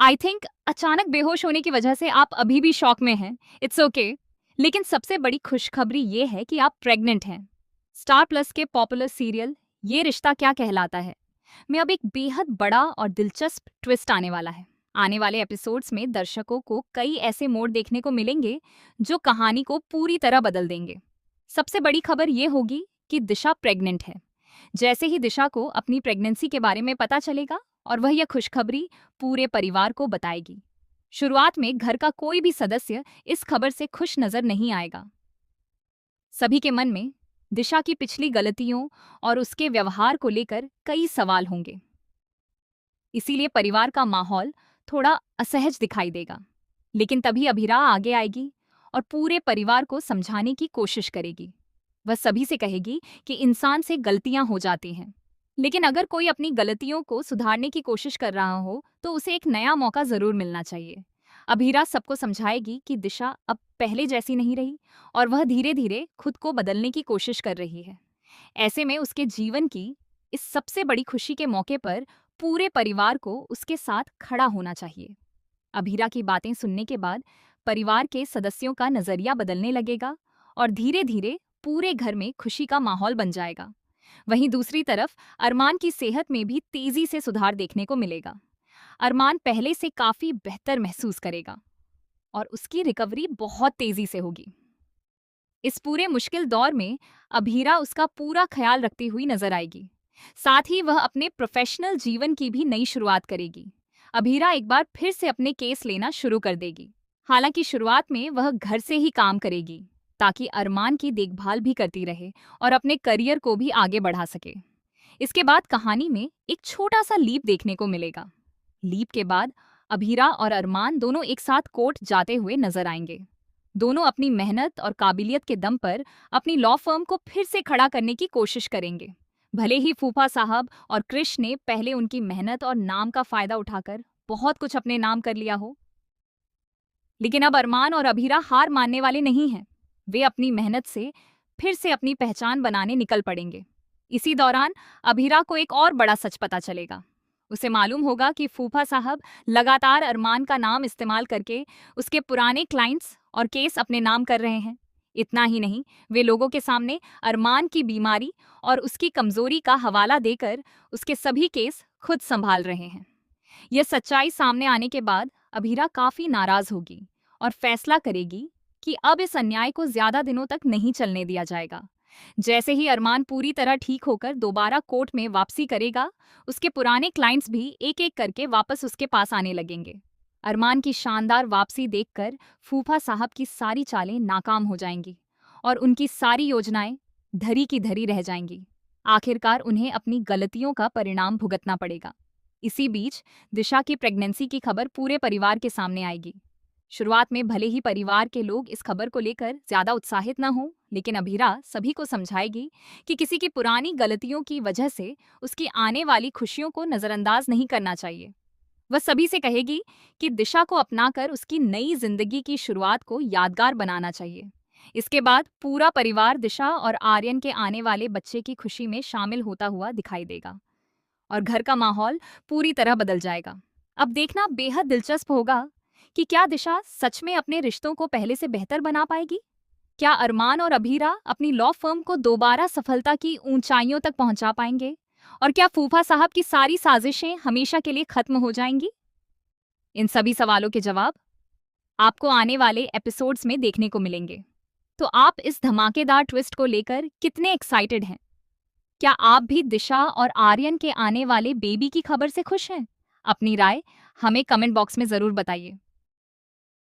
I think अचानक बेहोश होने की वजह से आप अभी भी शॉक में हैं। It's okay. लेकिन सबसे बड़ी खुशखबरी ये है कि आप प्रेग्नेंट हैं। स्टार प्लस के पॉपुलर सीरियल ये रिश्ता क्या कहलाता है में अब एक बेहद बड़ा और दिलचस्प ट्विस्ट आने वाला है। आने वाले एपिसोड्स में दर्शकों को कई ऐसे मोड़ देखने को मिलेंगे जो कहानी को पूरी तरह बदल देंगे। सबसे बड़ी खबर ये होगी कि दिशा प्रेग्नेंट है। जैसे ही दिशा को अपनी प्रेगनेंसी के बारे में पता चलेगा और वह यह खुशखबरी पूरे परिवार को बताएगी। शुरुआत में घर का कोई भी सदस्य इस खबर से खुश नजर नहीं आएगा। सभी के मन में दिशा की पिछली गलतियों और उसके व्यवहार को लेकर कई सवाल होंगे। इसीलिए परिवार का माहौल थोड़ा असहज दिखाई देगा। लेकिन तभी अभिरा आगे आएगी और पूरे परिवार को समझाने की कोशिश करेगी। वह सभी से कहेगी कि इंसान से गलतियां हो जाती हैं, लेकिन अगर कोई अपनी गलतियों को सुधारने की कोशिश कर रहा हो तो उसे एक नया मौका जरूर मिलना चाहिए। अभीरा सबको समझाएगी कि दिशा अब पहले जैसी नहीं रही और वह धीरे धीरे खुद को बदलने की कोशिश कर रही है। ऐसे में उसके जीवन की इस सबसे बड़ी खुशी के मौके पर पूरे परिवार को उसके साथ खड़ा होना चाहिए। अभीरा की बातें सुनने के बाद परिवार के सदस्यों का नजरिया बदलने लगेगा और धीरे धीरे पूरे घर में खुशी का माहौल बन जाएगा। वहीं दूसरी तरफ अरमान की सेहत में भी तेजी से सुधार देखने को मिलेगा। अरमान पहले से काफी बेहतर महसूस करेगा और उसकी रिकवरी बहुत तेजी से होगी। इस पूरे मुश्किल दौर में अभीरा उसका पूरा ख्याल रखती हुई नजर आएगी। साथ ही वह अपने प्रोफेशनल जीवन की भी नई शुरुआत करेगी। अभीरा एक बार फिर से अपने केस लेना शुरू कर देगी। हालांकि शुरुआत में वह घर से ही काम करेगी ताकि अरमान की देखभाल भी करती रहे और अपने करियर को भी आगे बढ़ा सके। इसके बाद कहानी में एक छोटा सा लीप देखने को मिलेगा। लीप के बाद अभीरा और अरमान दोनों एक साथ कोर्ट जाते हुए नजर आएंगे। दोनों अपनी मेहनत और काबिलियत के दम पर अपनी लॉ फर्म को फिर से खड़ा करने की कोशिश करेंगे। भले ही फूफा साहब और कृष ने पहले उनकी मेहनत और नाम का फायदा उठाकर बहुत कुछ अपने नाम कर लिया हो, लेकिन अब अरमान और अभीरा हार मानने वाले नहीं हैं। वे अपनी मेहनत से फिर से अपनी पहचान बनाने निकल पड़ेंगे। इसी दौरान अभीरा को एक और बड़ा सच पता चलेगा। उसे मालूम होगा कि फूफा साहब लगातार अरमान का नाम इस्तेमाल करके उसके पुराने क्लाइंट्स और केस अपने नाम कर रहे हैं। इतना ही नहीं, वे लोगों के सामने अरमान की बीमारी और उसकी कमजोरी का हवाला देकर उसके सभी केस खुद संभाल रहे हैं। यह सच्चाई सामने आने के बाद अभीरा काफी नाराज होगी और फैसला करेगी कि अब इस अन्याय को ज्यादा दिनों तक नहीं चलने दिया जाएगा। जैसे ही अरमान पूरी तरह ठीक होकर दोबारा कोर्ट में वापसी करेगा, उसके पुराने क्लाइंट्स भी एक एक करके वापस उसके पास आने लगेंगे। अरमान की शानदार वापसी देखकर फूफा साहब की सारी चालें नाकाम हो जाएंगी और उनकी सारी योजनाएं धरी की धरी रह जाएंगी। आखिरकार उन्हें अपनी गलतियों का परिणाम भुगतना पड़ेगा। इसी बीच दिशा की प्रेगनेंसी की खबर पूरे परिवार के सामने आएगी। शुरुआत में भले ही परिवार के लोग इस खबर को लेकर ज्यादा उत्साहित न हों, लेकिन अभीरा सभी को समझाएगी कि किसी की पुरानी गलतियों की वजह से उसकी आने वाली खुशियों को नजरअंदाज नहीं करना चाहिए। वह सभी से कहेगी कि दिशा को अपनाकर उसकी नई जिंदगी की शुरुआत को यादगार बनाना चाहिए। इसके बाद पूरा परिवार दिशा और आर्यन के आने वाले बच्चे की खुशी में शामिल होता हुआ दिखाई देगा और घर का माहौल पूरी तरह बदल जाएगा। अब देखना बेहद दिलचस्प होगा कि क्या दिशा सच में अपने रिश्तों को पहले से बेहतर बना पाएगी। क्या अरमान और अभीरा अपनी लॉ फर्म को दोबारा सफलता की ऊंचाइयों तक पहुंचा पाएंगे और क्या फूफा साहब की सारी साजिशें हमेशा के लिए खत्म हो जाएंगी। इन सभी सवालों के जवाब आपको आने वाले एपिसोड्स में देखने को मिलेंगे। तो आप इस धमाकेदार ट्विस्ट को लेकर कितने एक्साइटेड हैं? क्या आप भी दिशा और आर्यन के आने वाले बेबी की खबर से खुश हैं? अपनी राय हमें कमेंट बॉक्स में जरूर बताइए।